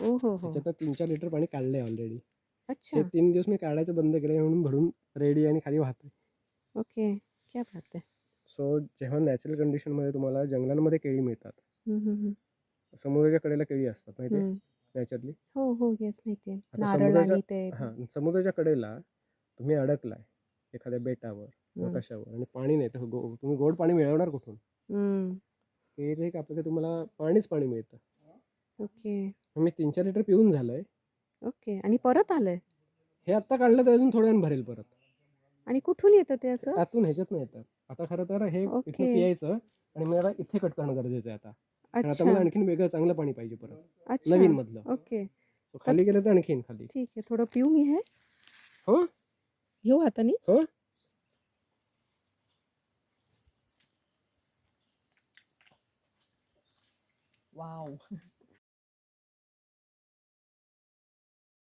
ओ हो हो. त्याच्यात 3-4 लिटर पाणी काढलंय ऑलरेडी. हे अच्छा. 3 दिवस मी काढायचं बंद केलंय म्हणून भरून रेडी आणि खाली वाहतंय. ओके. क्या बात है! सो जेव्हा नॅचरल कंडिशनमध्ये तुम्हाला जंगलांमध्ये केळी मिळतात. हं, हं, हं. समुद्राच्या कडेला केळी असतात माहिती आहे? हं. नॅचरली. हो, हो. येस माहिती आहे. आता नारळ समुद्राच्या आणि ते समुद्राच्या कडेला तुम्ही अडकलाय एखाद्या बेटावर किंवा हं. कशावर आणि पाणी नाही तर तुम्ही गोड पाणी मिळवणार कुठून? हं. केळीचं एक आपलं तुम्हाला पाणीच पाणी मिळतं. ओके. मी 3-4 लिटर पिऊन झालंय. ओके. आणि परत आलंय? हे आत्ता काढलं तर अजून थोड्या वेळाने भरेल परत. आणि कुठून येतं ते असं? आतून ह्याच्यातनं येतं. आता खरं तर हे इथनं ओके. पियायचं आणि मला इथे कट करणं गरजेचं आहे आता. कारण आता अच्छा. मला आणखीन वेगळं चांगलं पाणी पाहिजे परत. अच्छा. नवीनमधलं. ओके. सो तर खाली गेलं तर आणखीन खाली. ठीक आहे. थोडं पिऊ मी हे? हो, घेऊ हातानीच? हो. वॉव!